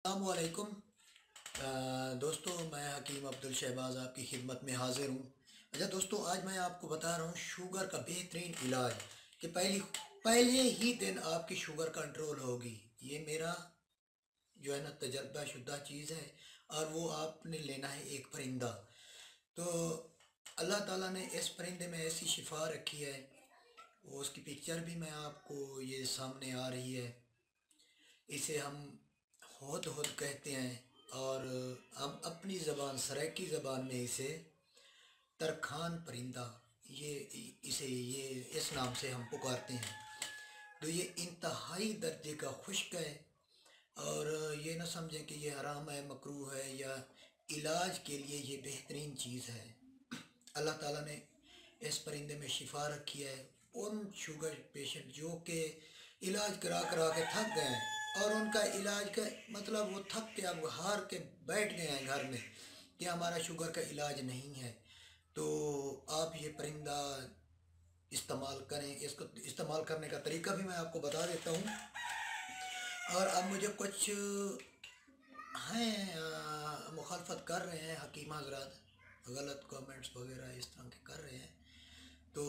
अस्सलामुअलैकुम। दोस्तों, मैं हकीम अब्दुल शहबाज आपकी खिदमत में हाज़िर हूँ। अच्छा दोस्तों, आज मैं आपको बता रहा हूँ शुगर का बेहतरीन इलाज कि पहले ही दिन आपकी शुगर कंट्रोल होगी। ये मेरा जो है ना तजर्बा शुदा चीज़ है, और वो आपने लेना है एक परिंदा। तो अल्लाह ताला ने इस परिंदे में ऐसी शिफा रखी है, वो उसकी पिक्चर भी मैं आपको ये सामने आ रही है। इसे हम होद होद कहते हैं, और हम अपनी ज़बान सराइकी ज़बान में इसे तरखान परिंदा, ये इसे ये इस नाम से हम पुकारते हैं। तो ये इंतहाई दर्जे का खुश्क है, और ये ना समझें कि ये हराम है, मकरूह है, या इलाज के लिए ये बेहतरीन चीज़ है। अल्लाह ताला ने इस परिंदे में शिफा रखी है। उन शुगर पेशेंट जो कि इलाज करा करा के थक गए हैं, और उनका इलाज का मतलब वो थक के अब हार के बैठ गए हैं घर में कि हमारा शुगर का इलाज नहीं है, तो आप ये परिंदा इस्तेमाल करें। इसको इस्तेमाल करने का तरीका भी मैं आपको बता देता हूँ। और अब मुझे कुछ हैं मुखालफत कर रहे हैं हकीम हजरात, गलत कमेंट्स वगैरह इस तरह के कर रहे हैं, तो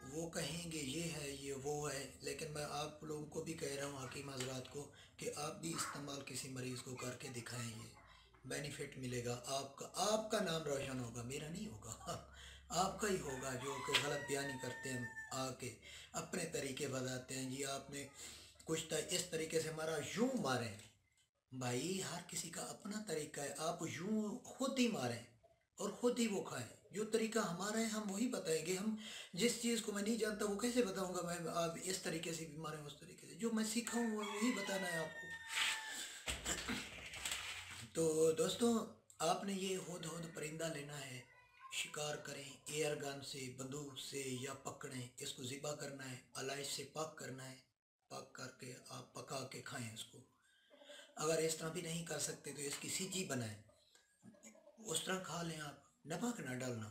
वो कहेंगे ये है ये वो है, लेकिन मैं आप लोगों को भी कह रहा हूँ हकीम हजरात को कि आप भी इस्तेमाल किसी मरीज़ को करके दिखाएं। ये बेनिफिट मिलेगा, आपका आपका नाम रोशन होगा, मेरा नहीं होगा। आपका ही होगा जो कि गलत बयानी करते हैं, आके अपने तरीके बताते हैं जी आपने कुछ इस तरीके से मारा, यूं मारें। भाई हर किसी का अपना तरीका है, आप यूं खुद ही मारें और खुद ही वो खाएं। जो तरीका हमारा है हम वही बताएंगे। हम जिस चीज़ को मैं नहीं जानता वो कैसे बताऊंगा मैं, आप इस तरीके से भी मारें उस तरीके से, जो मैं सीखा हूँ वही बताना है आपको। तो दोस्तों, आपने ये होद होद परिंदा लेना है, शिकार करें एयर गन से, बंदूक से, या पकड़ें, इसको ज़िबा करना है, अलाइज से पाक करना है, पाक करके आप पका के खाएं इसको। अगर इस तरह भी नहीं कर सकते तो इसकी सिज्जी बनाएं, उस तरह खा लें आप, नमक ना डालना।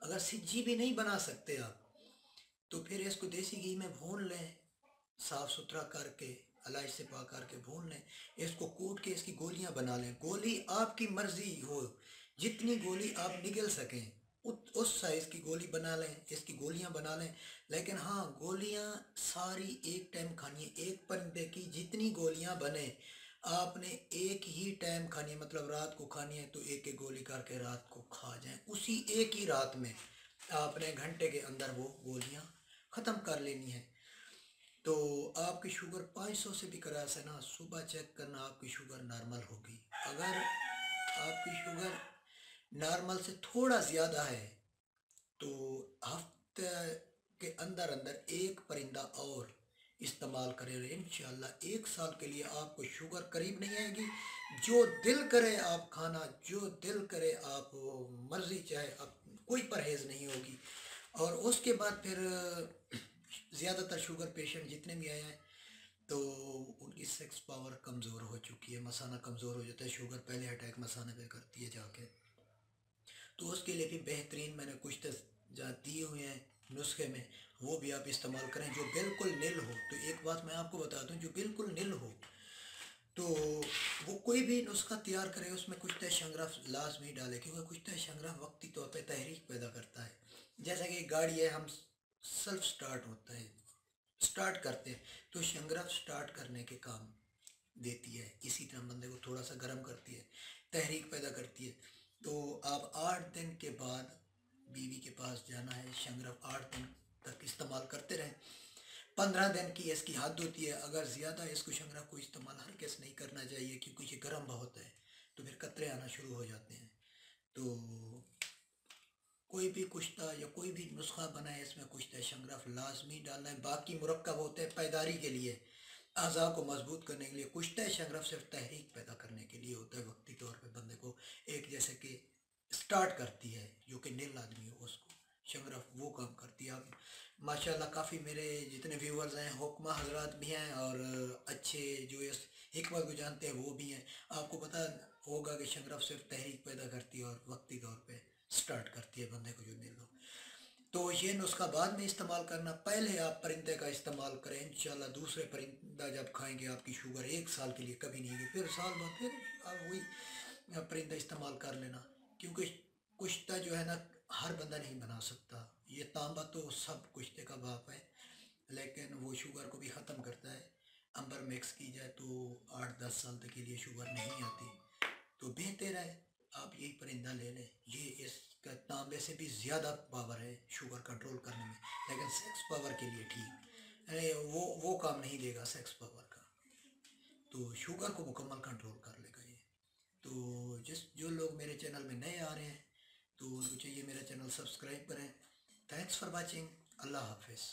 अगर सिज्जी भी नहीं बना सकते आप, तो फिर इसको देसी घी में भून लें, साफ़ सुथरा करके, इलायची से पा करके भून लें। इसको कूट के इसकी गोलियां बना लें। गोली आपकी मर्ज़ी हो, जितनी गोली आप निगल सकें उस साइज़ की गोली बना लें, इसकी गोलियां बना लें। लेकिन हाँ, गोलियां सारी एक टाइम खानी है। एक परिंदे की जितनी गोलियां बने आपने एक ही टाइम खानी है, मतलब रात को खानी है तो एक एक गोली करके रात को खा जाएं। उसी एक ही रात में आपने घंटे के अंदर वो गोलियां ख़त्म कर लेनी है। तो आपकी शुगर 500 से भी क्रॉस है ना, सुबह चेक करना, आपकी शुगर नॉर्मल होगी। अगर आपकी शुगर नॉर्मल से थोड़ा ज़्यादा है, तो हफ्ते के अंदर अंदर एक परिंदा और इस्तेमाल करें, और इंशाल्लाह 1 साल के लिए आपको शुगर करीब नहीं आएगी। जो दिल करे आप खाना, जो दिल करे आप वो, मर्ज़ी चाहे आप, कोई परहेज़ नहीं होगी। और उसके बाद फिर ज़्यादातर शुगर पेशेंट जितने भी आए हैं, तो उनकी सेक्स पावर कमज़ोर हो चुकी है, मसाना कमज़ोर हो जाता है। शुगर पहले अटैक मसाने पे करती है जाके। तो उसके लिए भी बेहतरीन मैंने कुछ जहाँ दिए हुए हैं नुस्खे में, वो भी आप इस्तेमाल करें जो बिल्कुल निल हो। तो एक बात मैं आपको बता दूं, जो बिल्कुल निल हो, तो वो कोई भी नुस्खा तैयार करे उसमें कुछ शंगराफ लाजमी डाले, क्योंकि कुछ शंगराफ वक्ती तौर पे तहरीक पैदा करता है। जैसा कि गाड़ी है, हम सेल्फ स्टार्ट होता है, स्टार्ट करते हैं, तो शंगराफ स्टार्ट करने के काम देती है। इसी तरह बंदे को थोड़ा सा गर्म करती है, तहरीक पैदा करती है। तो आप 8 दिन के बाद बीवी के पास जाना है, शंगरफ 8 दिन तक इस्तेमाल करते रहें। 15 दिन की इसकी हद होती है। अगर ज़्यादा इसको शंगरफ को इस्तेमाल हर किस नहीं करना चाहिए, क्योंकि ये गर्म बहुत है, तो फिर कतरे आना शुरू हो जाते हैं। तो कोई भी कुश्ता या कोई भी नुस्खा बनाए, इसमें कुश्ता शंगरफ लाजमी डालना है। बाकी मुरक्कब होते हैं पैदारी के लिए, अज़ा को मजबूत करने के लिए। कुश्ता शंगरफ सिर्फ तहरीक पैदा करने के लिए होता है, वक्ती तौर पे बंदे को एक जैसे कि स्टार्ट करती है, जो कि नील आदमी हो उसको शंगरफ वो काम करती है। अब माशाल्लाह काफ़ी मेरे जितने व्यूवर्स हैं हुक्मा हजरात भी हैं, और अच्छे जो इस हिकमत को जानते हैं वो भी हैं। आपको पता होगा कि शंगरफ सिर्फ तहरीक पैदा करती है और वक्ती तौर पे स्टार्ट करती है बंदे को जो नील हो। तो ये नुस्खा बाद में इस्तेमाल करना, पहले आप परिंदे का इस्तेमाल करें। इंशाल्लाह दूसरे परिंदा जब खाएंगे आपकी शुगर 1 साल के लिए कभी नहीं होगी, फिर साल बाद फिर आप वही परिंदा इस्तेमाल कर लेना। क्योंकि कुश्ता जो है ना हर बंदा नहीं बना सकता। ये तांबा तो सब कुश्ते का बाप है, लेकिन वो शुगर को भी ख़त्म करता है। अंबर मिक्स की जाए तो 8-10 साल तक के लिए शुगर नहीं आती। तो बेहतर है आप यही परिंदा ले लें। ये इसका तांबे से भी ज़्यादा पावर है शुगर कंट्रोल करने में, लेकिन सेक्स पावर के लिए ठीक है, वो काम नहीं देगा सेक्स पावर का। तो शुगर को मुकम्मल कंट्रोल कर लेगा ये। तो जो लोग मेरे चैनल में नए आ रहे हैं तो उनको चाहिए मेरा चैनल सब्सक्राइब करें। Thanks for watching. अल्लाह हाफिज़।